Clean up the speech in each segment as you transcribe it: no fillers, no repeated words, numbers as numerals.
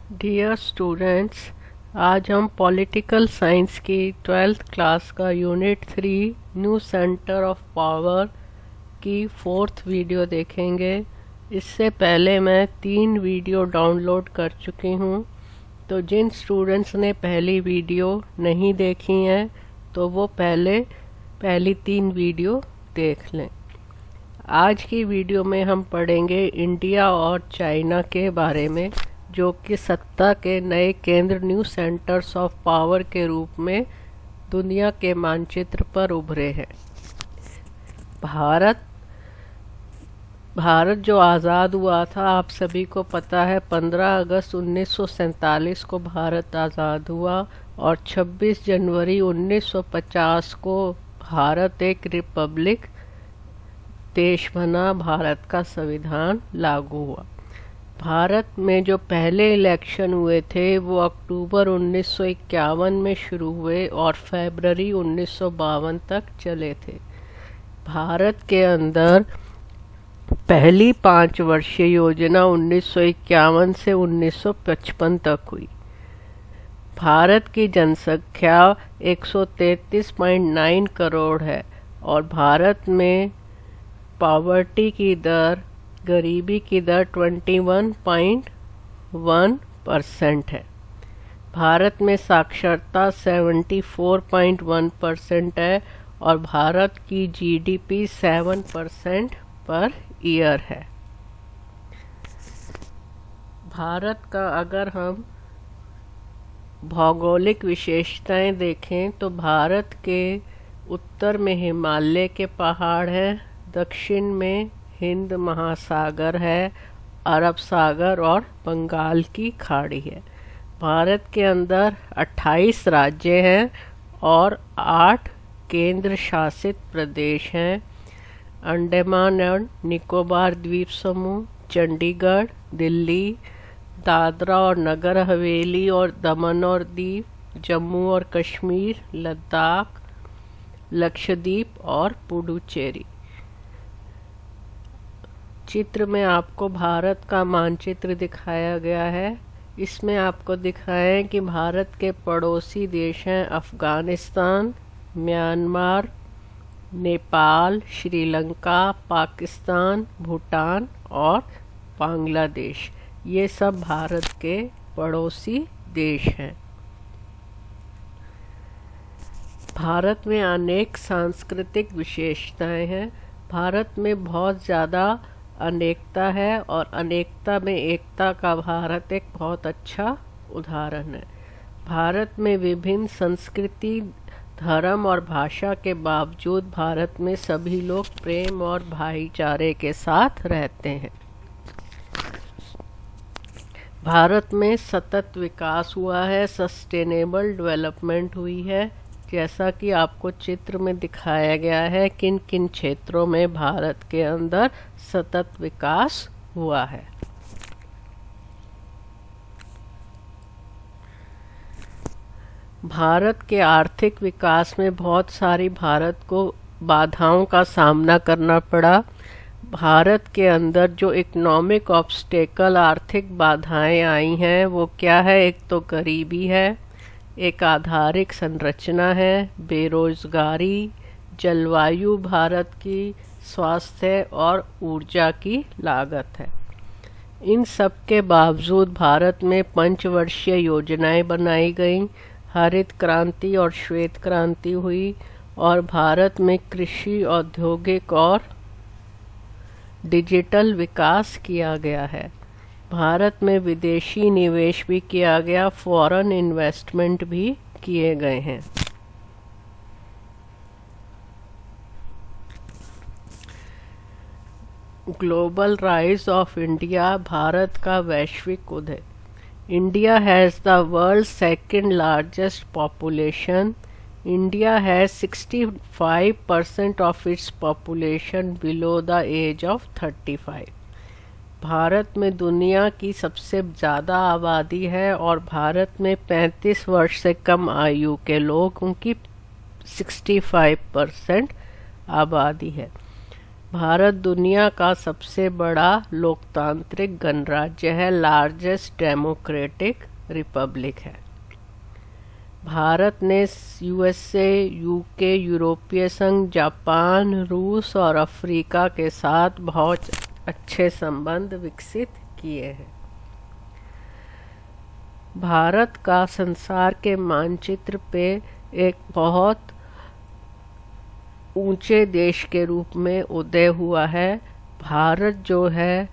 Dear students, आज हम political science की 12th क्लास का unit 3 new centre of power की 4th वीडियो देखेंगे। इससे पहले मैं 3 वीडियो डाउनलोड कर चुकी हूँ, तो जिन स्टूडेंट्स ने पहली वीडियो नहीं देखी हैं तो वो पहली 3 वीडियो देख लें। आज की वीडियो में हम पढ़ेंगे इंडिया और चाइना के बारे में, जो कि सत्ता के नए केंद्र न्यू सेंटर्स ऑफ पावर के रूप में दुनिया के मानचित्र पर उभरे हैं। भारत जो आज़ाद हुआ था, आप सभी को पता है, 15 अगस्त 1947 को भारत आज़ाद हुआ और 26 जनवरी 1950 को भारत एक रिपब्लिक देश बना, भारत का संविधान लागू हुआ। भारत में जो पहले इलेक्शन हुए थे वो अक्टूबर 1951 में शुरू हुए और फरवरी 1952 तक चले थे। भारत के अंदर पहली 5 वर्षीय योजना 1951 से 1955 तक हुई। भारत की जनसंख्या 133.9 करोड़ है और भारत में पॉवर्टी की दर, गरीबी की दर 21.1% है। भारत में साक्षरता 74.1% है और भारत की जीडीपी 7% पर ईयर है। भारत का अगर हम भौगोलिक विशेषताएं देखें तो भारत के उत्तर में हिमालय के पहाड़ हैं, दक्षिण में हिंद महासागर है, अरब सागर और बंगाल की खाड़ी है। भारत के अंदर 28 राज्य हैं और 8 केंद्र शासित प्रदेश हैं। अंडमान और निकोबार द्वीप समूह, चंडीगढ़, दिल्ली, दादरा और नगर हवेली और दमन और दीव, जम्मू और कश्मीर, लद्दाख, लक्षद्वीप और पुडुचेरी। चित्र में आपको भारत का मानचित्र दिखाया गया है। इसमें आपको दिखाएं कि भारत के पड़ोसी देश हैं अफ़गानिस्तान, म्यांमार, नेपाल, श्रीलंका, पाकिस्तान, भूटान और बांग्लादेश। ये सब भारत के पड़ोसी देश हैं। भारत में अनेक सांस्कृतिक विशेषताएं हैं। भारत में बहुत ज़्यादा अनेकता है और अनेकता में एकता का भारत एक बहुत अच्छा उदाहरण है। भारत में विभिन्न संस्कृति, धर्म और भाषा के बावजूद भारत में सभी लोग प्रेम और भाईचारे के साथ रहते हैं। भारत में सतत विकास हुआ है, सस्टेनेबल डेवलपमेंट हुई है, जैसा कि आपको चित्र में दिखाया गया है किन किन क्षेत्रों में भारत के अंदर सतत विकास हुआ है। भारत के आर्थिक विकास में बहुत सारी भारत को बाधाओं का सामना करना पड़ा। भारत के अंदर जो इकोनॉमिक ऑब्स्टेकल, आर्थिक बाधाएं आई हैं, वो क्या है? एक तो गरीबी है, एक आधारिक संरचना है, बेरोजगारी, जलवायु भारत की, स्वास्थ्य और ऊर्जा की लागत है। इन सब के बावजूद भारत में पंचवर्षीय योजनाएं बनाई गईं, हरित क्रांति और श्वेत क्रांति हुई और भारत में कृषि, औद्योगिक और डिजिटल विकास किया गया है। भारत में विदेशी निवेश भी किया गया, फॉरेन इन्वेस्टमेंट भी किए गए हैं। Global rise of India, Bharat का वैश्विक उदय। India has the world second largest population. India has 65% of its population below the age of 35। Bharat में दुनिया की सबसे ज़्यादा आबादी है और भारत में 35 वर्ष से कम आयु के लोगों की 65% आबादी है। भारत दुनिया का सबसे बड़ा लोकतांत्रिक गणराज्य है, लार्जेस्ट डेमोक्रेटिक रिपब्लिक है। भारत ने यूएसए, यूके, यूरोपीय संघ, जापान, रूस और अफ्रीका के साथ बहुत अच्छे संबंध विकसित किए हैं। भारत का संसार के मानचित्र पे एक बहुत ऊंचे देश के रूप में उदय हुआ है। भारत जो है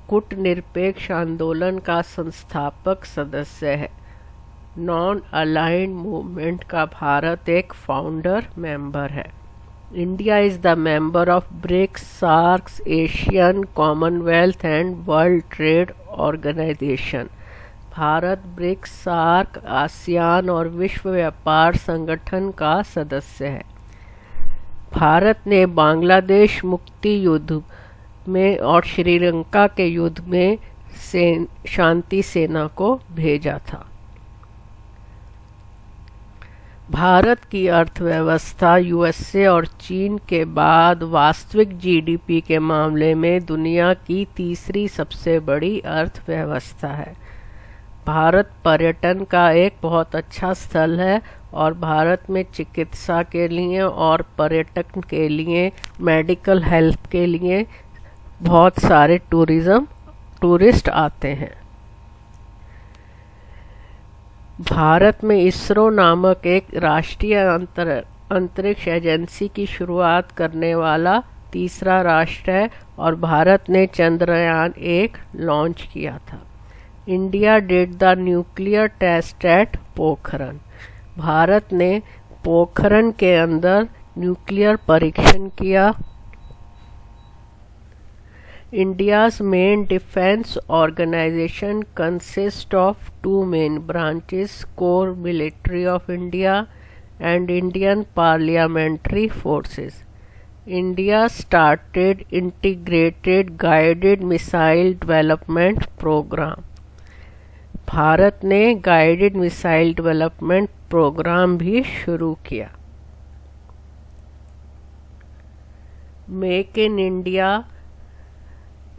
कूटनिरपेक्ष आंदोलन का संस्थापक सदस्य है। नॉन अलाइंड मूवमेंट का भारत एक फाउंडर मेंबर है। India is the member of BRICS, SAARC, Asian, Commonwealth and World Trade Organization. Bharat BRICS, SAARC, ASEAN और विश्व व्यापार संगठन का सदस्य है। भारत ने बांग्लादेश मुक्ति युद्ध में और श्रीलंका के युद्ध में शांति सेना को भेजा था। भारत की अर्थव्यवस्था यूएसए और चीन के बाद वास्तविक जीडीपी के मामले में दुनिया की तीसरी सबसे बड़ी अर्थव्यवस्था है। भारत पर्यटन का एक बहुत अच्छा स्थल है और भारत में चिकित्सा के लिए और पर्यटन के लिए, मेडिकल हेल्थ के लिए बहुत सारे टूरिस्ट आते हैं। भारत में इसरो नामक एक राष्ट्रीय अंतरिक्ष एजेंसी की शुरुआत करने वाला तीसरा राष्ट्र है और भारत ने चंद्रयान-1 लॉन्च किया था। India did the nuclear test at Pokhran. Bharat ने पोखरण के अंदर न्यूक्लियर परीक्षण किया। India's main defense organization consists of two main branches, Core Military of India and Indian Parliamentary Forces. India started Integrated Guided Missile Development Program. Bharat ने guided missile development programme भी शुरू किया। Make in India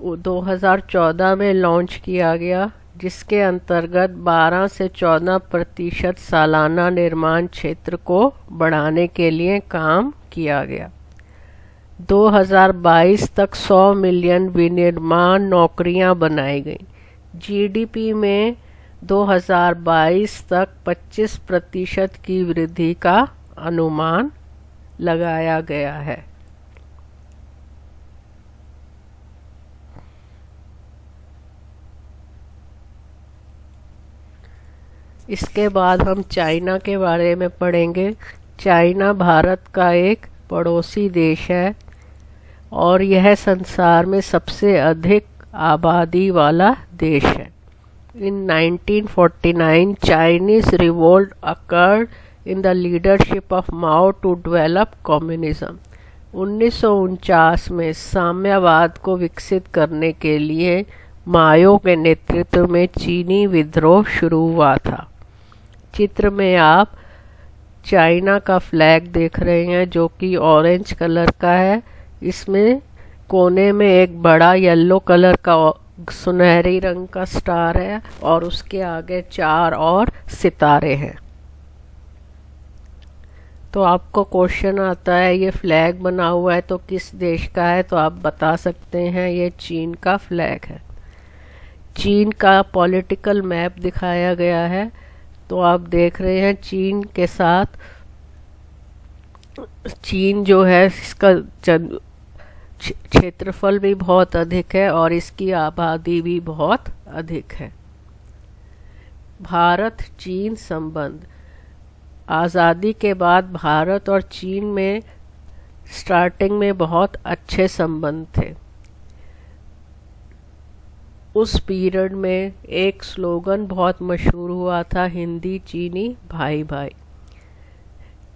2014 में launch किया गया, जिसके अंतर्गत 12 से 14% सालाना निर्माण क्षेत्र को बढ़ाने के लिए काम किया गया। 2022 तक 100 मिलियन विनिर्माण नौकरियां बनाई गई। जीडीपी में 2022 तक 25% की वृद्धि का अनुमान लगाया गया है। इसके बाद हम चाइना के बारे में पढ़ेंगे। चाइना भारत का एक पड़ोसी देश है और यह संसार में सबसे अधिक आबादी वाला देश है। In 1949, Chinese revolt occurred in the leadership of Mao to develop communism. 1949 में साम्यवाद को विकसित करने के लिए माओ के नेतृत्व में चीनी विद्रोह शुरू हुआ था। चित्र में आप चाइना का फ्लैग देख रहे हैं जो कि ऑरेंज कलर का है। इसमें कोने में एक बड़ा येलो कलर का सुनहरी रंग का स्टार है और उसके आगे 4 और सितारे हैं। तो आपको क्वेश्चन आता है ये फ्लैग बना हुआ है तो किस देश का है, तो आप बता सकते हैं ये चीन का फ्लैग है। चीन का पॉलिटिकल मैप दिखाया गया है, तो आप देख रहे हैं चीन के साथ चीन जो है इसका क्षेत्रफल भी बहुत अधिक है और इसकी आबादी भी बहुत अधिक है। भारत चीन संबंध। आज़ादी के बाद भारत और चीन में स्टार्टिंग में बहुत अच्छे संबंध थे। उस पीरियड में एक स्लोगन बहुत मशहूर हुआ था, हिंदी चीनी भाई भाई।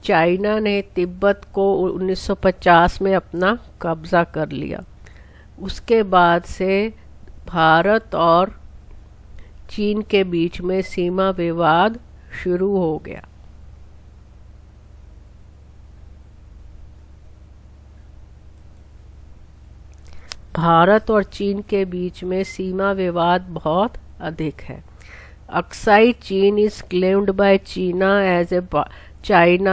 चाइना ने तिब्बत को 1950 में अपना कब्ज़ा कर लिया। उसके बाद से भारत और चीन के बीच में सीमा विवाद शुरू हो गया। भारत और चीन के बीच में सीमा विवाद बहुत अधिक है। अक्साई चीन is claimed by China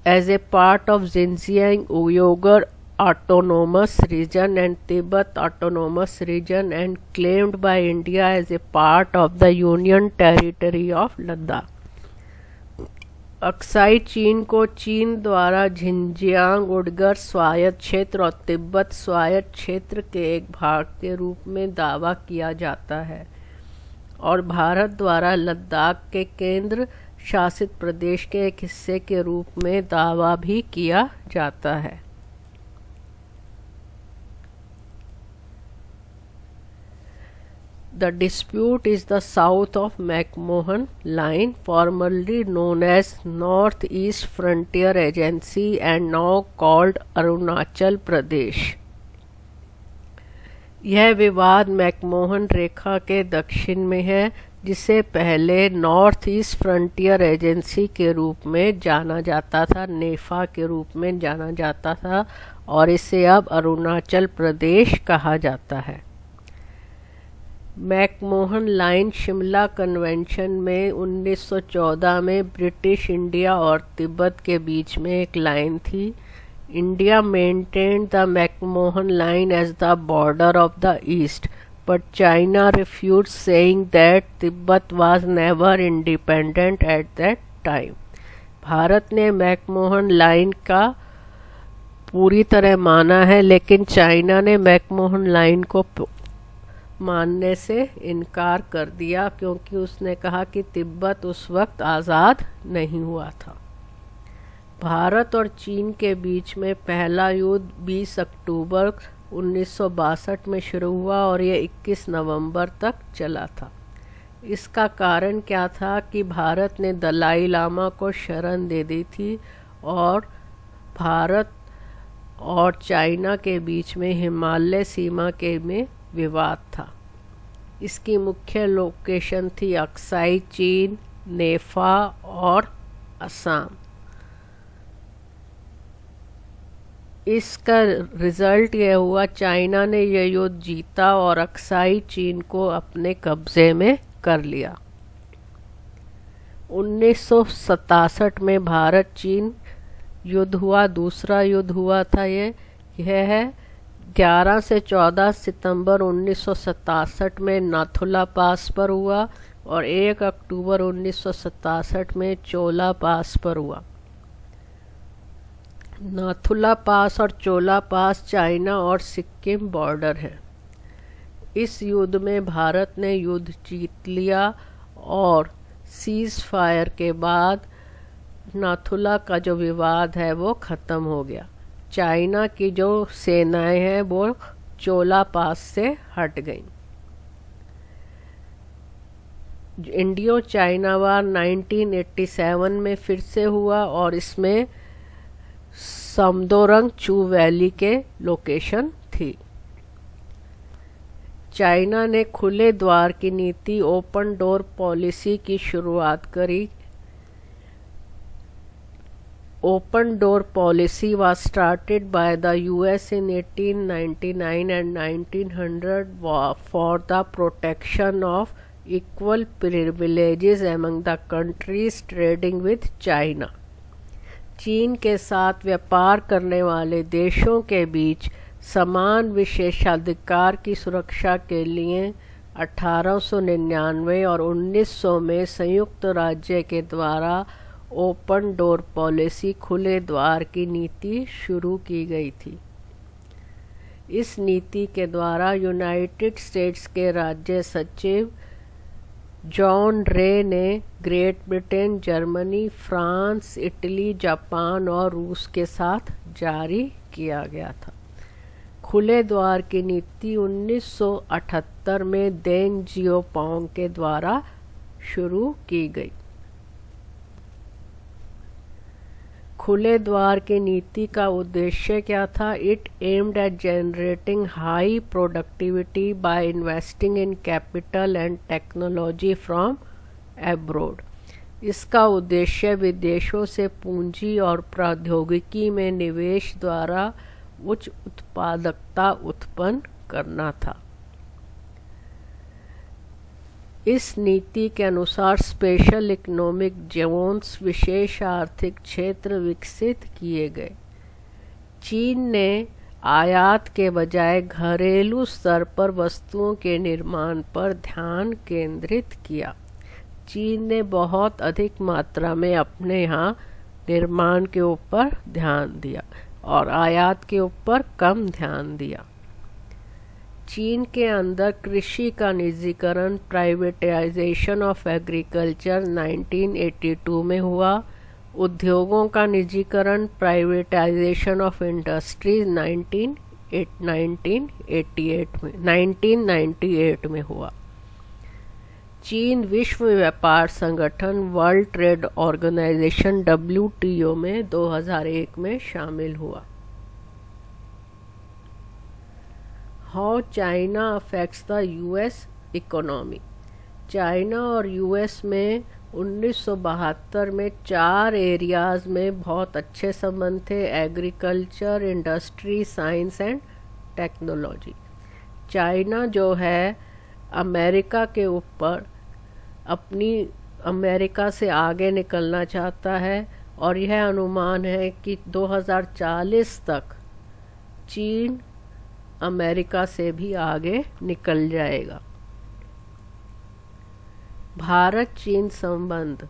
as a part of Xinjiang Uyghur Autonomous Region and Tibet Autonomous Region and claimed by India as a part of the Union Territory of Ladakh. Aksai चीन को चीन द्वारा Xinjiang Uyghur स्वायत्त क्षेत्र और तिब्बत स्वायत्त क्षेत्र के एक भाग के रूप में दावा किया जाता है और भारत द्वारा लद्दाख के केंद्र शासित प्रदेश के एक हिस्से के रूप में दावा भी किया जाता है। The dispute is the south of McMahon Line, formerly known as Northeast Frontier Agency and now called Arunachal Pradesh. यह विवाद मैकमोहन रेखा के दक्षिण में है, जिसे पहले नॉर्थ ईस्ट फ्रंटियर एजेंसी के रूप में जाना जाता था, नेफा के रूप में जाना जाता था, और इसे अब अरुणाचल प्रदेश कहा जाता है। मैकमोहन लाइन शिमला कन्वेंशन में 1914 में ब्रिटिश इंडिया और तिब्बत के बीच में एक लाइन थी। India maintained the McMahon line as the border of the east, but China refused, saying that Tibet was never independent at that time. Bharat ने मैकमोहन लाइन का पूरी तरह माना है, लेकिन चाइना ने मैकमोहन लाइन को मानने से इनकार कर दिया, क्योंकि उसने कहा कि तिब्बत उस वक्त आज़ाद नहीं हुआ था। भारत और चीन के बीच में पहला युद्ध 20 अक्टूबर 1962 में शुरू हुआ और यह 21 नवंबर तक चला था। इसका कारण क्या था कि भारत ने दलाई लामा को शरण दे दी थी और भारत और चाइना के बीच में हिमालय सीमा के में विवाद था। इसकी मुख्य लोकेशन थी अक्साई चीन, नेफा और असम। इसका रिजल्ट यह हुआ, चाइना ने यह युद्ध जीता और अक्साई चीन को अपने कब्जे में कर लिया। 1967 में भारत चीन युद्ध हुआ, दूसरा युद्ध हुआ था। यह है 11 से 14 सितंबर 1967 में नाथुला पास पर हुआ और 1 अक्टूबर 1967 में चोला पास पर हुआ। नाथुला पास और चोला पास चाइना और सिक्किम बॉर्डर है। इस युद्ध में भारत ने युद्ध जीत लिया और सीज फायर के बाद नाथुला का जो विवाद है वो ख़त्म हो गया। चाइना की जो सेनाएं हैं वो चोला पास से हट गईं। इंडियो चाइना वार 1987 में फिर से हुआ और इसमें समदोरंग चू वैली के लोकेशन थी। चाइना ने खुले द्वार की नीति, ओपन डोर पॉलिसी की शुरुआत करी। Open door policy was started by the US in 1899 and 1900 for the protection of equal privileges among the countries trading with China. चीन के साथ व्यापार करने वाले देशों के बीच समान विशेषाधिकार की सुरक्षा के लिए 1899 और 1900 में संयुक्त राज्य के द्वारा ओपन डोर पॉलिसी, खुले द्वार की नीति शुरू की गई थी। इस नीति के द्वारा यूनाइटेड स्टेट्स के राज्य सचिव जॉन रे ने great Britain, Germany, France, Italy, Japan और रूस के साथ जारी किया गया था। खुले द्वार की नीति 1978 में देंग जियोपोंग के द्वारा शुरू की गई। खुले द्वार की नीति का उद्देश्य क्या था? It aimed at generating high productivity by investing in capital and technology from abroad. इसका उद्देश्य विदेशों से पूंजी और प्रौद्योगिकी में निवेश द्वारा उच्च उत्पादकता उत्पन्न करना था। इस नीति के अनुसार स्पेशल इकोनॉमिक जोन्स विशेष आर्थिक क्षेत्र विकसित किए गए। चीन ने आयात के बजाय घरेलू स्तर पर वस्तुओं के निर्माण पर ध्यान केंद्रित किया। चीन ने बहुत अधिक मात्रा में अपने यहाँ निर्माण के ऊपर ध्यान दिया और आयात के ऊपर कम ध्यान दिया। चीन के अंदर कृषि का निजीकरण प्राइवेटाइजेशन ऑफ एग्रीकल्चर 1982 में हुआ। उद्योगों का निजीकरण प्राइवेटाइजेशन ऑफ इंडस्ट्रीज 1998 में हुआ। चीन विश्व व्यापार संगठन वर्ल्ड ट्रेड ऑर्गेनाइजेशन WTO में 2001 में शामिल हुआ। How China affects the US economy. China और US में 1972 में 4 एरियाज में बहुत अच्छे संबंध थे: agriculture, industry, science and technology. China जो है अमेरिका के ऊपर अमेरिका से आगे निकलना चाहता है और यह अनुमान है कि 2040 तक चीन अमेरिका से भी आगे निकल जाएगा। भारत चीन संबंध।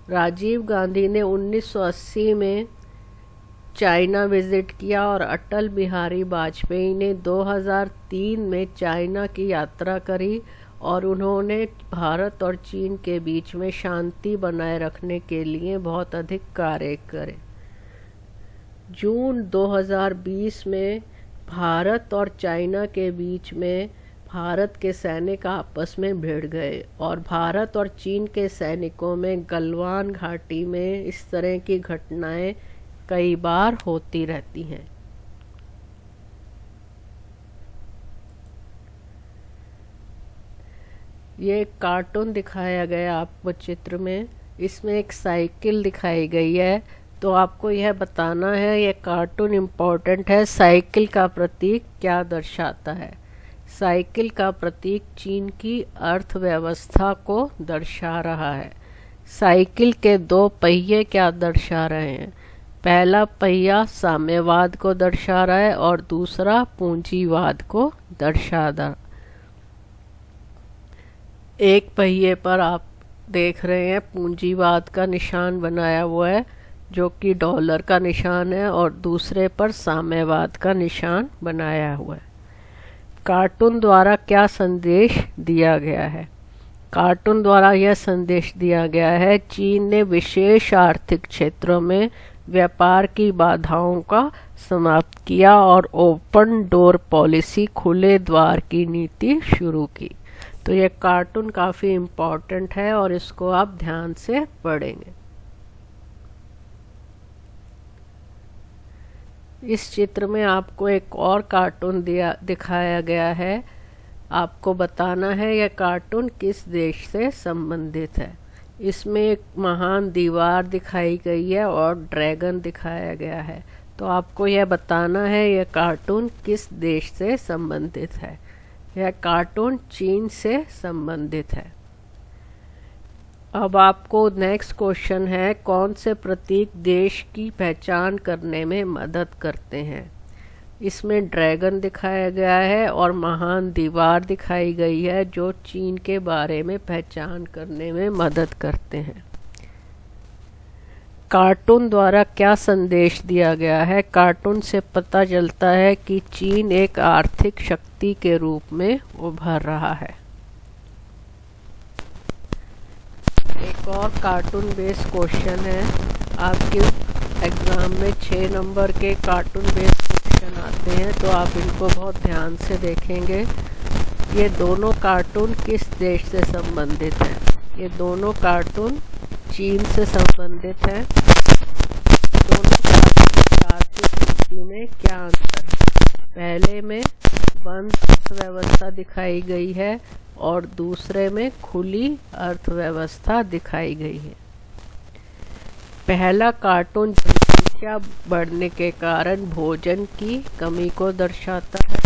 राजीव गांधी ने 1980 में चाइना विजिट किया और अटल बिहारी वाजपेयी ने 2003 में चाइना की यात्रा करी और उन्होंने भारत और चीन के बीच में शांति बनाए रखने के लिए बहुत अधिक कार्य करे। जून 2020 में भारत और चाइना के बीच में भारत के सैनिक आपस में भिड़ गए और भारत और चीन के सैनिकों में गलवान घाटी में इस तरह की घटनाएं कई बार होती रहती हैं। ये एक कार्टून दिखाया गया आपको चित्र में। इसमें एक साइकिल दिखाई गई है, तो आपको यह बताना है, यह कार्टून इम्पोर्टेंट है, साइकिल का प्रतीक क्या दर्शाता है। साइकिल का प्रतीक चीन की अर्थव्यवस्था को दर्शा रहा है। साइकिल के 2 पहिए क्या दर्शा रहे हैं? पहला पहिया साम्यवाद को दर्शा रहा है और दूसरा पूंजीवाद को दर्शा रहा। एक पहिए पर आप देख रहे हैं पूंजीवाद का निशान बनाया हुआ है जो कि डॉलर का निशान है, और दूसरे पर साम्यवाद का निशान बनाया हुआ है। कार्टून द्वारा क्या संदेश दिया गया है? कार्टून द्वारा यह संदेश दिया गया है, चीन ने विशेष आर्थिक क्षेत्रों में व्यापार की बाधाओं का समाप्त किया और ओपन डोर पॉलिसी, खुले द्वार की नीति शुरू की। तो यह कार्टून काफ़ी इम्पोर्टेंट है और इसको आप ध्यान से पढ़ेंगे। इस चित्र में आपको एक और कार्टून दिखाया गया है। आपको बताना है यह कार्टून किस देश से संबंधित है। इसमें एक महान दीवार दिखाई गई है और ड्रैगन दिखाया गया है। तो आपको यह बताना है यह कार्टून किस देश से संबंधित है। यह कार्टून चीन से संबंधित है। अब आपको नेक्स्ट क्वेश्चन है, कौन से प्रतीक देश की पहचान करने में मदद करते हैं? इसमें ड्रैगन दिखाया गया है और महान दीवार दिखाई गई है जो चीन के बारे में पहचान करने में मदद करते हैं। कार्टून द्वारा क्या संदेश दिया गया है? कार्टून से पता चलता है कि चीन एक आर्थिक शक्ति के रूप में उभर रहा है। एक और कार्टून बेस्ड क्वेश्चन है। आपके एग्जाम में 6 नंबर के कार्टून बेस्ड क्वेश्चन आते हैं, तो आप इनको बहुत ध्यान से देखेंगे। ये दोनों कार्टून किस देश से संबंधित हैं? ये दोनों कार्टून चीन से संबंधित हैं। दोनों कार्टून की आर्थिक नीति में क्या अंतर है? पहले में बंद अर्थव्यवस्था दिखाई गई है और दूसरे में खुली अर्थव्यवस्था दिखाई गई है। पहला कार्टून जनसंख्या जनसंख्या बढ़ने के कारण भोजन की कमी को दर्शाता है।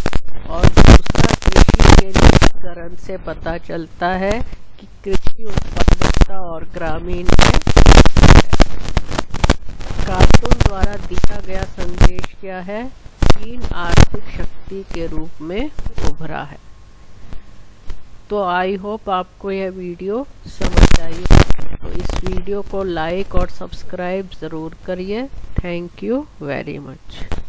और दूसरा, कृषि के निजीकरण से पता चलता है कि कृषि उत्पादकता और ग्रामीण में कार्टून द्वारा दिया गया संदेश क्या है? चीन आर्थिक शक्ति के रूप में उभरा है। तो आई होप आपको यह वीडियो समझ आई। तो इस वीडियो को लाइक और सब्सक्राइब ज़रूर करिए। Thank you very much.